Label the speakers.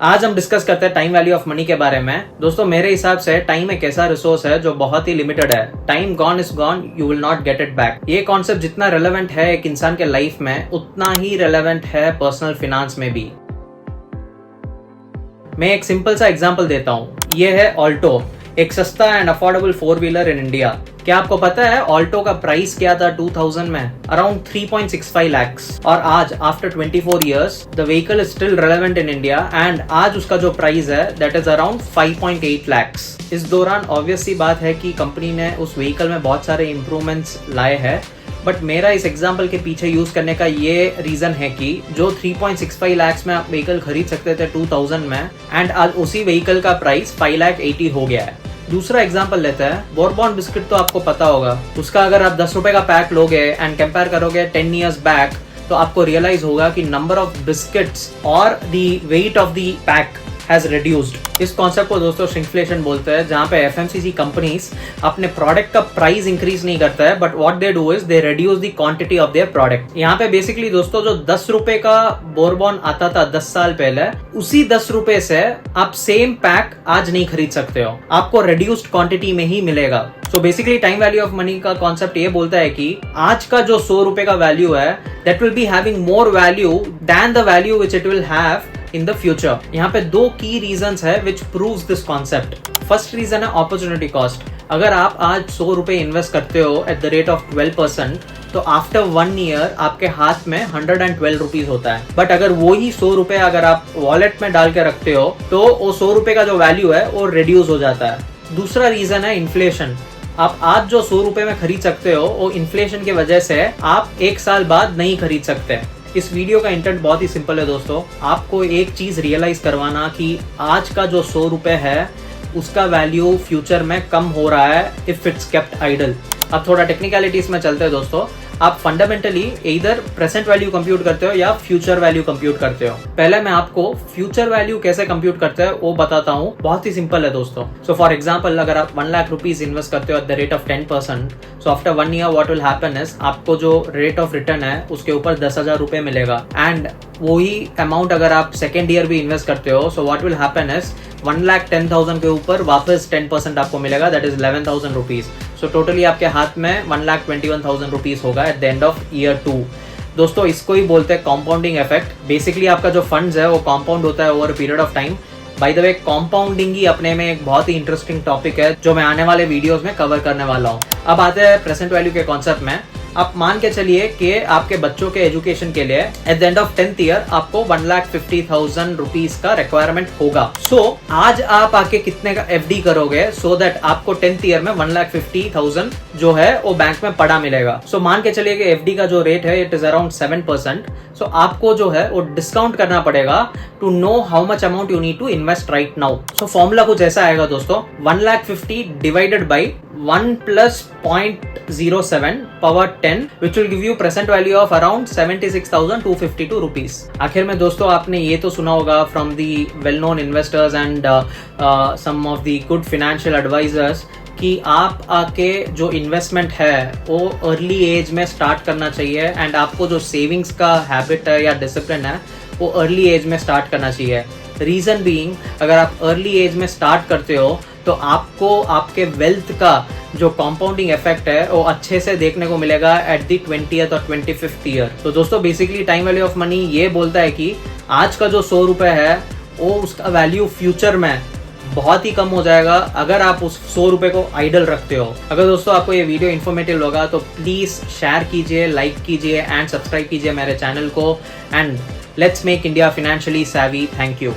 Speaker 1: आज हम डिस्कस करते हैं टाइम वैल्यू ऑफ मनी के बारे में। दोस्तों मेरे हिसाब से टाइम एक ऐसा रिसोर्स है जो बहुत ही लिमिटेड है। Time gone is gone, you will not get it back. ये कॉन्सेप्ट जितना रेलेवेंट है एक इंसान के लाइफ में, उतना ही रेलेवेंट है पर्सनल फिनांस में भी। मैं एक सिंपल सा एग्जांपल देता हूँ। ये है ऑल्टो, एक सस्ता एंड अफोर्डेबल 4-व्हीलर इन इंडिया। क्या आपको पता है ऑल्टो का प्राइस क्या था 2000 में? Around 3.65 lakhs। और आज after 24 years the vehicle is still relevant in India and आज उसका जो प्राइस है दैट इज अराउंड 5.8 lakhs। इस दौरान ऑब्वियस सी बात है कि कंपनी ने उस व्हीकल में बहुत सारे इंप्रूवमेंट्स लाए हैं, बट मेरा इस एग्जाम्पल के पीछे यूज करने का ये रीजन है कि जो 3.65 lakhs में आप व्हीकल खरीद सकते थे 2000 में, एंड आज उसी व्हीकल का प्राइस 5,80,000 हो गया है। दूसरा एग्जाम्पल लेते हैं, बोरबॉन बिस्किट तो आपको पता होगा। उसका अगर आप 10 रुपए का पैक लोगे एंड कंपेयर करोगे 10 years बैक, तो आपको रियलाइज होगा कि नंबर ऑफ बिस्किट्स और the weight of the pack has reduced। इस कॉन्सेप्ट को दोस्तों श्रिंकफ्लेशन बोलते हैं, जहां पे FMCG कंपनीज अपने प्रोडक्ट का प्राइस इंक्रीज नहीं करता है, but what they do is they reduce the quantity of their product. यहाँ पे बेसिकली दोस्तों जो 10 रुपए का बोरबॉन आता था 10 साल पहले, उसी 10 रुपए से आप सेम पैक आज नहीं खरीद सकते हो, आपको रिड्यूस्ड क्वांटिटी में ही मिलेगा। So basically time value of money का कॉन्सेप्ट ये बोलता है कि आज का जो 100 रुपए का वैल्यू है that will be having more value than the value which it will have in the future. यहाँ पे दो की रीजंस है which proves this concept. First reason है अपॉर्चुनिटी कॉस्ट। अगर आप आज 100 रुपए इन्वेस्ट करते हो एट द रेट ऑफ 12%, तो आफ्टर 1 year आपके हाथ में 112 रुपीज होता है। बट अगर वो ही 100 रुपए अगर आप वॉलेट में डाल के रखते हो तो वो 100 रुपए का जो वैल्यू है वो रिड्यूस हो जाता है। दूसरा रीजन है इन्फ्लेशन। आप आज जो 100 रुपए में खरीद सकते हो वो इन्फ्लेशन की वजह से आप 1 साल बाद नहीं खरीद सकते। इस वीडियो का इंटेंट बहुत ही सिंपल है दोस्तों, आपको एक चीज रियलाइज करवाना कि आज का जो 100 रुपए है उसका वैल्यू फ्यूचर में कम हो रहा है इफ इट्स केप्ट आइडल। अब थोड़ा टेक्निकलिटीज में चलते हैं दोस्तों। आप फंडामेंटली इधर प्रेजेंट वैल्यू कंप्यूट करते हो या फ्यूचर वैल्यू कंप्यूट करते हो। पहले मैं आपको फ्यूचर वैल्यू कैसे कंप्यूट करते हैं वो बताता हूँ। बहुत ही सिंपल है दोस्तों। सो फॉर एग्जांपल अगर आप 1 लाख रुपीज इन्वेस्ट करते हो at the rate of 10%, so after 1 year what will happen is आपको जो रेट ऑफ रिटर्न है उसके ऊपर 10,000 रुपए मिलेगा। एंड वही अमाउंट अगर आप सेकेंड ईयर भी इन्वेस्ट करते हो, so what will happen is 1,10,000 के ऊपर वापस 10% आपको मिलेगा, that is 11,000 rupees. So totally आपके हाथ में 1,21,000 रुपीज होगा at the end of year 2। दोस्तों इसको ही बोलते हैं कॉम्पाउंडिंग इफेक्ट। बेसिकली आपका जो फंड्स है वो कॉम्पाउंड होता है over period of time. By the way compounding ही अपने में एक बहुत ही इंटरेस्टिंग टॉपिक है जो मैं आने वाले वीडियोस में कवर करने वाला हूँ। अब आते हैं प्रेजेंट वैल्यू के कॉन्सेप्ट में। आप मान के चलिए कि आपके बच्चों के एजुकेशन के लिए at the end of 10th year आपको 1,50,000 रुपीज का रिक्वायरमेंट होगा। सो आज आप आके कितने का FD करोगे सो दैट आपको 10th year में 1,50,000 जो है वो बैंक में पड़ा मिलेगा। सो मान के चलिए कि FD का जो रेट है इट इज अराउंड 7%। सो आपको जो है वो डिस्काउंट करना पड़ेगा to know how much amount you need to invest right now. So formula कुछ ऐसा आएगा दोस्तों, 1,50,000 divided by 1 + 0.07 power 10 which will give you present value of around 76,252 rupees। आखिर में दोस्तों आपने ये तो सुना होगा from the well known investors and some of the good financial advisors कि आप आके जो इन्वेस्टमेंट है वो अर्ली एज में स्टार्ट करना चाहिए एंड आपको जो सेविंग्स का हैबिट है या डिसिप्लिन है वो अर्ली एज में स्टार्ट करना चाहिए। रीजन बीइंग अगर आप अर्ली एज में स्टार्ट करते हो तो आपको आपके वेल्थ का जो कंपाउंडिंग इफेक्ट है वो अच्छे से देखने को मिलेगा एट द 20th और 25th ईयर। तो दोस्तों basically time value of money ये बोलता है कि आज का जो 100 रुपए है वो उसका वैल्यू फ्यूचर में बहुत ही कम हो जाएगा अगर आप उस 100 रुपए को आइडल रखते हो। अगर दोस्तों आपको ये वीडियो इन्फॉर्मेटिव लगा तो प्लीज शेयर कीजिए, लाइक कीजिए एंड सब्सक्राइब कीजिए मेरे चैनल को। And let's make India financially savvy। Thank you.